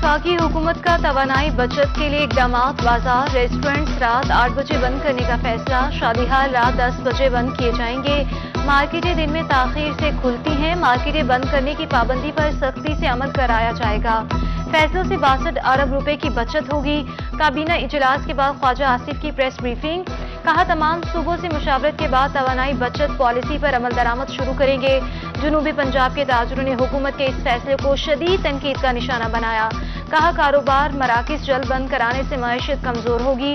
वफाकी हुकूमत का तवानाई बचत के लिए इकदाम। बाजार रेस्टोरेंट्स रात 8 बजे बंद करने का फैसला। शादी हाल रात 10 बजे बंद किए जाएंगे। मार्केटें दिन में ताखीर से खुलती हैं। मार्केटें बंद करने की पाबंदी पर सख्ती से अमल कराया जाएगा। फैसलों से 62 अरब रुपए की बचत होगी। काबीना इजलास के बाद ख्वाजा आसिफ की प्रेस ब्रीफिंग। कहा, तमाम सूबों से मुशावरत के बाद तवानाई बचत पॉलिसी पर अमल दरामद शुरू करेंगे। जनूबी पंजाब के ताजरों ने हुकूमत के इस फैसले को शदीद तनकीद का निशाना बनाया। कहा, कारोबार मराकिज जल्द बंद कराने से मईशत कमजोर होगी।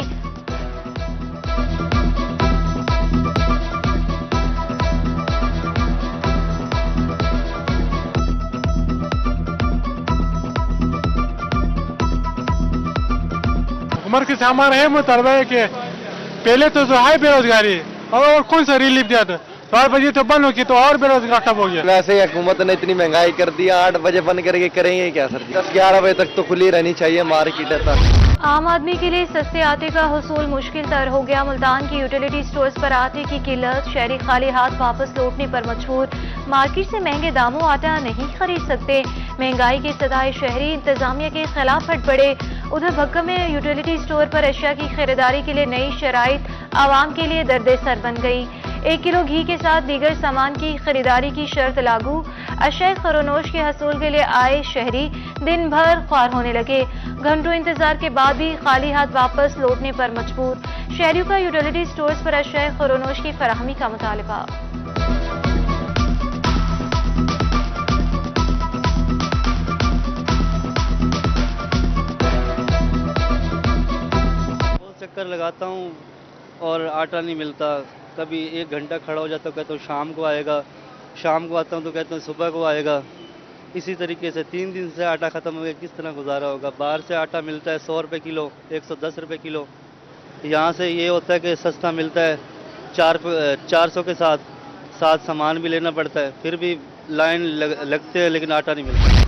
हुकूमत के हमारा है मुतालबा है कि पहले तो जो है बेरोजगारी और कौन सा रिलीफ दिया था, 12 बजे तो बंद होगी तो और बेरोजगार ठप हो गया। वैसे हुकूमत ने इतनी महंगाई कर दी, 8 बजे बंद करके करेंगे क्या सर? 10-11 बजे तक तो खुली रहनी चाहिए मार्केट तक। आम आदमी के लिए सस्ते आटे का हुसूल मुश्किल तर हो गया। मुल्तान की यूटिलिटी स्टोर्स पर आटे की किल्लत। शहरी खाली हाथ वापस लौटने पर मजबूर। मार्केट से महंगे दामों आटा नहीं खरीद सकते। महंगाई के सदाए शहरी इंतजामिया के खिलाफ हट पड़े। उधर भक्का में यूटिलिटी स्टोर पर अशिया की खरीदारी के लिए नई शराइत आवाम के लिए दर्दे सर बन गई। 1 किलो घी के साथ दीगर सामान की खरीदारी की शर्त लागू। अशिया खरोनोश के हसूल के लिए आए शहरी दिन भर ख्वार होने लगे। घंटों इंतजार के बाद भी खाली हाथ वापस लौटने पर मजबूर। शहरियों का यूटिलिटी स्टोर्स पर अशिया खरोनोश की फराहमी का मुतालबा। चक्कर लगाता हूँ और आटा नहीं मिलता। कभी 1 घंटा खड़ा हो जाता हूँ, कहता हूँ शाम को आएगा। शाम को आता हूँ तो कहता हूँ सुबह को आएगा। इसी तरीके से 3 दिन से आटा ख़त्म हो गया, किस तरह गुजारा होगा? बाहर से आटा मिलता है 100 रुपये किलो, 110 रुपये किलो। यहाँ से ये होता है कि सस्ता मिलता है 400 के साथ सामान भी लेना पड़ता है, फिर भी लाइन लगते हैं लेकिन आटा नहीं मिलता।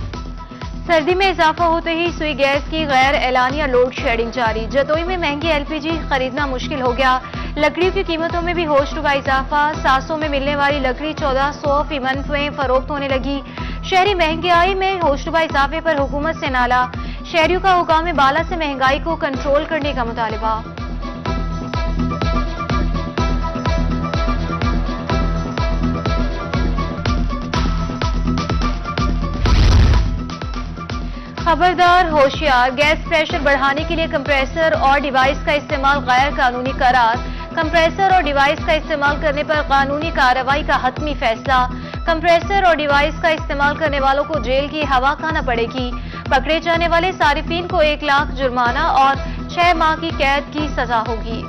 सर्दी में इजाफा होते ही सुई गैस की गैर एलानिया लोड शेडिंग जारी। जतोई में महंगी LPG खरीदना मुश्किल हो गया। लकड़ियों की कीमतों में भी होशरुबा इजाफा। 700 में मिलने वाली लकड़ी 1400 फीमन में फरोख्त होने लगी। शहरी महंगाई में होशरुबा इजाफे पर हुकूमत से नाला। शहरियों का हुकाम बाला से महंगाई को कंट्रोल करने का मुतालबा। खबरदार होशियार, गैस प्रेशर बढ़ाने के लिए कंप्रेसर और डिवाइस का इस्तेमाल गैर कानूनी करार। कंप्रेसर और डिवाइस का इस्तेमाल करने पर कानूनी कार्रवाई का हतमी फैसला। कंप्रेसर और डिवाइस का इस्तेमाल करने वालों को जेल की हवा खाना पड़ेगी। पकड़े जाने वाले सारिफीन को 1 लाख जुर्माना और 6 माह की कैद की सजा होगी।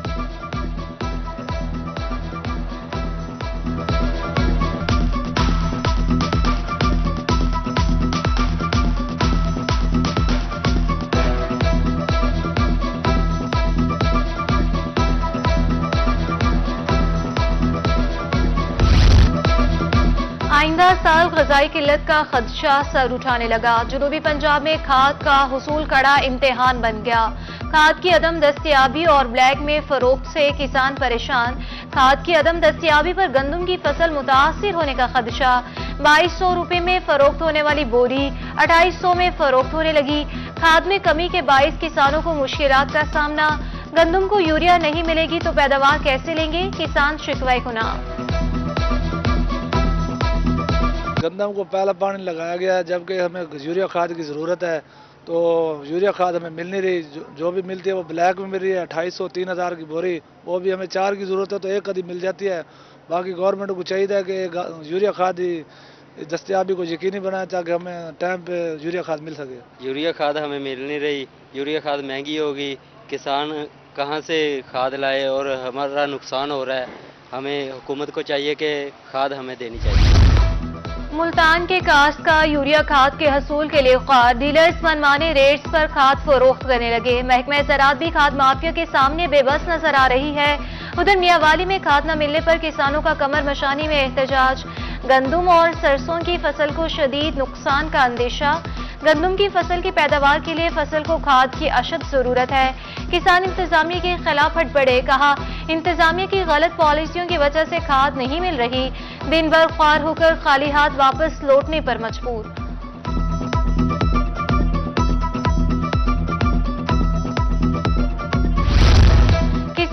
आइंदा साल ग़ज़ाई किल्लत का खदशा सर उठाने लगा। जनूबी पंजाब में खाद का हुसूल कड़ा इम्तिहान बन गया। खाद की अदम दस्तियाबी और ब्लैक में फरोख्त से किसान परेशान। खाद की अदम दस्तियाबी पर गंदम की फसल मुतासिर होने का खदशा। 2200 रुपए में फरोख्त होने वाली बोरी 2800 में फरोख्त होने लगी। खाद में कमी के बाइस किसानों को मुश्किलात का सामना। गंदम को यूरिया नहीं मिलेगी तो पैदावार कैसे लेंगे? किसान शिकवा गुना। गंदम को पहला पानी लगाया गया, जबकि हमें यूरिया खाद की ज़रूरत है, तो यूरिया खाद हमें मिल नहीं रही। जो भी मिलती है वो ब्लैक में मिल रही है। 2800-3000 की बोरी, वो भी हमें 4 की ज़रूरत है तो 1 आधी मिल जाती है। बाकी गवर्नमेंट को चाहिए है कि यूरिया खाद ही दस्तियाबी को यकीनी बनाए ताकि हमें टाइम पे यूरिया खाद मिल सके। यूरिया खाद हमें मिल नहीं रही। यूरिया खाद महंगी होगी, किसान कहाँ से खाद लाए और हमारा नुकसान हो रहा है। हमें हुकूमत को चाहिए कि खाद हमें देनी चाहिए। मुल्तान के काश्त का यूरिया खाद के हसूल के लिए ख्वार। डीलर्स मनमाने रेट्स पर खाद फरोख्त करने लगे। महकमा ज़राअत भी खाद माफिया के सामने बेबस नजर आ रही है। उधर मियावाली में खाद न मिलने पर किसानों का कमर मशानी में एहतजाज। गंदम और सरसों की फसल को शदीद नुकसान का अंदेशा। गंदम की फसल की पैदावार के लिए फसल को खाद की अशद जरूरत है। किसान इंतजामिया के खिलाफ हट पड़े। कहा, इंतजामिया की गलत पॉलिसियों की वजह से खाद नहीं मिल रही। दिन भर ख्वार होकर खाली हाथ वापस लौटने पर मजबूर।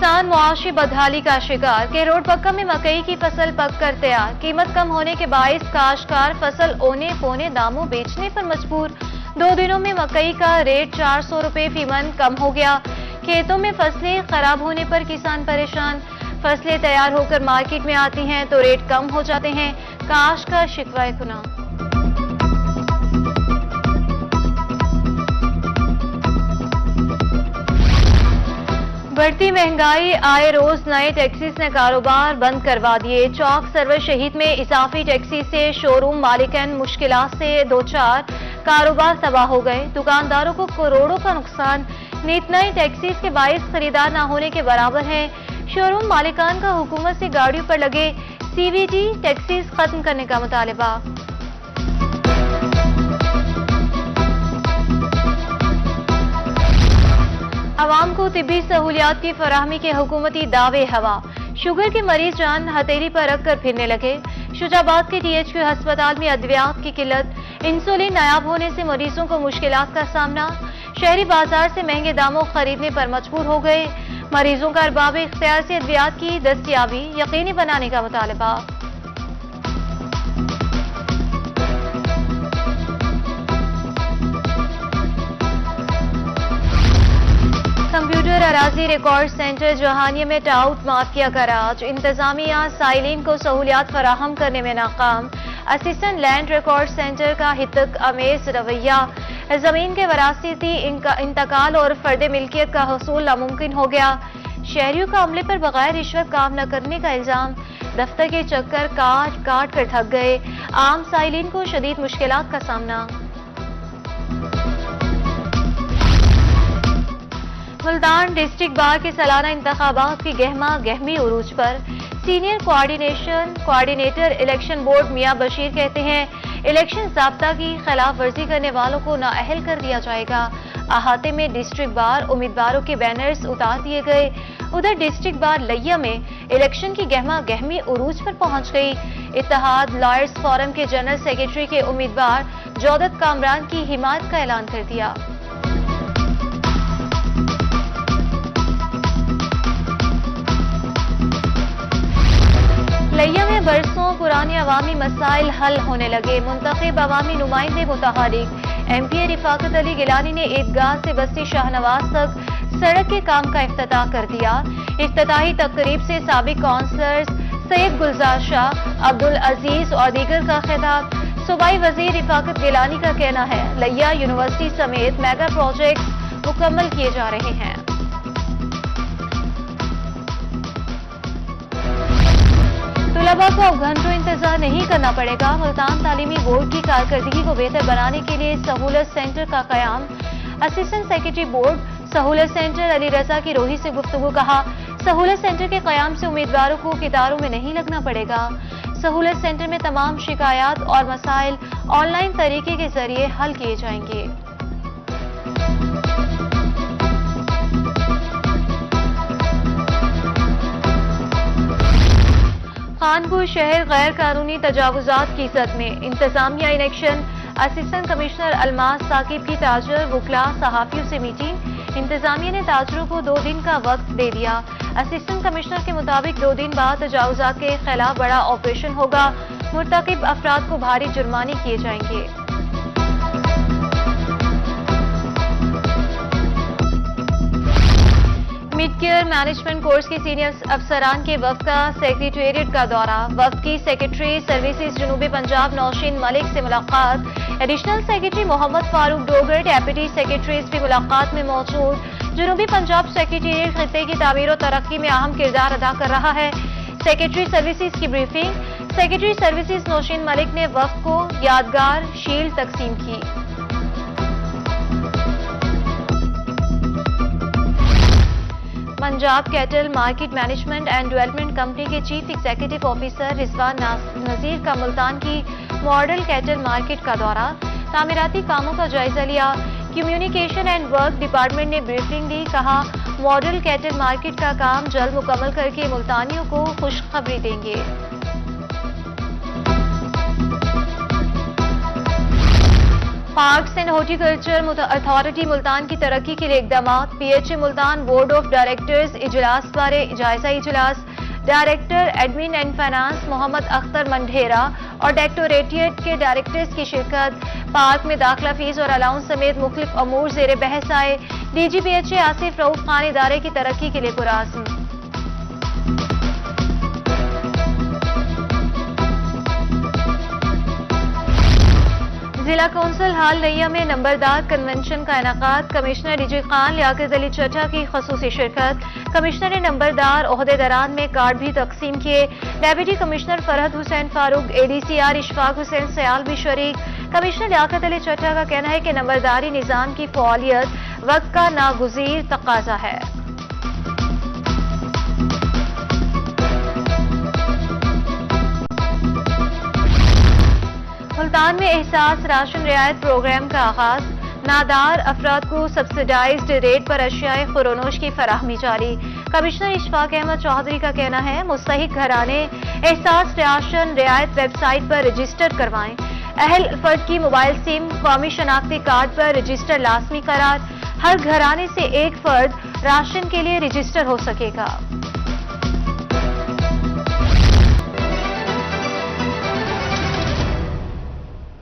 किसान मुआशी बदहाली का शिकार। केरोड़ पक्का में मकई की फसल पक कर तैयार। कीमत कम होने के बाइस काश्तकार फसल औने पौने दामों बेचने पर मजबूर। 2 दिनों में मकई का रेट 400 रुपए फी मन कम हो गया। खेतों में फसलें खराब होने पर किसान परेशान। फसलें तैयार होकर मार्केट में आती हैं तो रेट कम हो जाते हैं। काश का शिकवा गुना। बढ़ती महंगाई, आए रोज नए टैक्सीज ने कारोबार बंद करवा दिए। चौक सर्वर शहीद में इजाफी टैक्सी से शोरूम मालिकन मुश्किलात से दो चार, कारोबार तबाह हो गए। दुकानदारों को करोड़ों का नुकसान। नित नई टैक्सीज के बाइस खरीदार न होने के बराबर है। शोरूम मालिकान का हुकूमत से गाड़ियों पर लगे सीवीटी टैक्सीज खत्म करने का मुतालबा। आवाम को तिब्बी सहूलियात की फराहमी के हुकूमती दावे हवा। शुगर के मरीज जान हथेली पर रखकर फिरने लगे। शुजाबाद के THQ अस्पताल में अद्वियात की किल्लत। इंसुलिन नायाब होने से मरीजों को मुश्किलात का सामना। शहरी बाजार से महंगे दामों खरीदने पर मजबूर हो गए। मरीजों का अरबाब इख्तियार से अद्वियात की दस्तयाबी यकीनी बनाने का मुतालबा। कंप्यूटर अराजी रिकॉर्ड सेंटर जहानिया में टाउट माफिया का राज। इंतजामिया साइलिन को सहूलियात फराहम करने में नाकाम। असिस्टेंट लैंड रिकॉर्ड सेंटर का हितक अमेज रवैया। जमीन के वरासती इंतकाल और फर्द मिल्कियत का हसूल नामुमकिन हो गया। शहरियों का अमले पर बगैर रिश्वत काम न करने का इल्जाम। दफ्तर के चक्कर काट काट कर थक गए। आम साइलिन को शदीद मुश्किलात का सामना। मुल्तान डिस्ट्रिक्ट बार के सालाना इंतखाबात की गहमी उरूज पर। सीनियर कोऑर्डिनेटर इलेक्शन बोर्ड मियां बशीर कहते हैं इलेक्शन ज़ाब्ता की खिलाफ वर्जी करने वालों को नाअहल कर दिया जाएगा। अहाते में डिस्ट्रिक्ट बार उम्मीदवारों के बैनर्स उतार दिए गए। उधर डिस्ट्रिक्ट बार लैया में इलेक्शन की गहमी उरूज पर पहुंच गई। इत्तेहाद लॉयर्स फोरम के जनरल सेक्रेटरी के उम्मीदवार जौदत कामरान की हिमायत का ऐलान कर दिया। लैया में बरसों पुराने अवामी मसाइल हल होने लगे। मुंतखब अवामी नुमाइंदे मुतहरिक। MPA रिफाकत अली गिलानी ने ईदगाह से बस्ती शाहनवाज तक सड़क के काम का इफ्तिताह कर दिया। इफ्तिताही तकरीब से साबिक काउंसलर्स सैयद गुलजार शाह, अब्दुल अजीज और दीगर का खिताब। सूबाई वजीर रिफाकत गिलानी का कहना है लैया यूनिवर्सिटी समेत मेगा प्रोजेक्ट मुकम्मल किए जा रहे हैं। तलबा को अब घंटों इंतजार नहीं करना पड़ेगा। मुल्तान तालीमी बोर्ड की कारकर्दगी को बेहतर बनाने के लिए सहूलत सेंटर का कयाम। असिस्टेंट सेक्रेटरी बोर्ड सहूलत सेंटर अली रजा की रोही से गुफ्तगू। कहा सहूलत सेंटर के कयाम से उम्मीदवारों को कितारों में नहीं लगना पड़ेगा। सहूलत सेंटर में तमाम शिकायत और मसाइल ऑनलाइन तरीके के जरिए हल किए जाएंगे। खानपुर शहर गैर कानूनी तजावुजात की जद में। इंतजामिया in action. Assistant commissioner Almas Saqib की ताजर वकला सहाफियों से मीटिंग। इंतजामिया ने ताजरों को 2 दिन का वक्त दे दिया। असिस्टेंट कमिश्नर के मुताबिक 2 दिन बाद तजावुजात के खिलाफ बड़ा ऑपरेशन होगा। मुर्तकिब अफराद को भारी जुर्माने किए जाएंगे। मिड केयर मैनेजमेंट कोर्स के सीनियर अफसरान के वफ्द का सेक्रेटेरिएट का दौरा। वफ्द की सेक्रेटरी सर्विसेज जनूबी पंजाब नौशीन मलिक से मुलाकात। Additional secretary Mohammad Farooq Dogar, deputy secretaries भी मुलाकात में मौजूद। जनूबी पंजाब सेक्रेटेरिएट खित्ते की तामीर और तरक्की में अहम किरदार अदा कर रहा है। सेक्रेटरी सर्विसेज की briefing. Secretary services Nausheen Malik ने वफ्द को यादगार शील्ड तकसीम की। Punjab cattle market management and development company के chief executive officer Rizwan Nazir का मुल्तान की मॉडल कैटल मार्केट का दौरा। तामीराती कामों का जायजा लिया। कम्युनिकेशन एंड वर्क डिपार्टमेंट ने ब्रीफिंग दी। कहा मॉडल कैटल मार्केट का काम जल्द मुकम्मल करके मुल्तानियों को खुशखबरी देंगे। Arts and horticulture authority Multan की तरक्की के लिए इकदाम। PHA Multan board of directors इजलास बारे जायजा इजलास। Director admin and finance Mohammad Akhtar Mandhera और डायरेक्टोरेट के डायरेक्टर्स की शिरकत। पार्क में दाखिला फीस और अलाउंस समेत मुख्तलिफ अमूर जेर बहस आए। DG PHA आसिफ रऊफ खान इदारे की तरक्की के लिए पुरआज़्म। जिला कौंसिल हाल नैया में नंबरदार कन्वेंशन का इनेकाद। कमिश्नर DG खान लियाकत अली चट्टा की खसूसी शिरकत। कमिश्नर ने नंबरदार ओहदेदारान में कार्ड भी तकसीम किए। Deputy commissioner Farhad Hussain Farooq, ADCR Ishfaq Hussain Sayal भी शरीक। कमिश्नर लियाकत अली चट्टा का कहना है कि नंबरदारी निज़ाम की फ़ौलियत वक्त का नागुज़ीर तकाजा है। मुल्तान में एहसास राशन रियायत प्रोग्राम का आगाज। नादार अफराद को सब्सिडाइज्ड रेट पर अशियाए खुरोनोश की फराहमी जारी। कमिश्नर इशफाक अहमद चौधरी का कहना है मुस्तहिक घराने एहसास राशन रियायत वेबसाइट पर रजिस्टर करवाएं। अहल फर्द की मोबाइल सिम कौमी शनाख्ती कार्ड पर रजिस्टर लाजमी करार। हर घराने से एक फर्द राशन के लिए रजिस्टर हो सकेगा।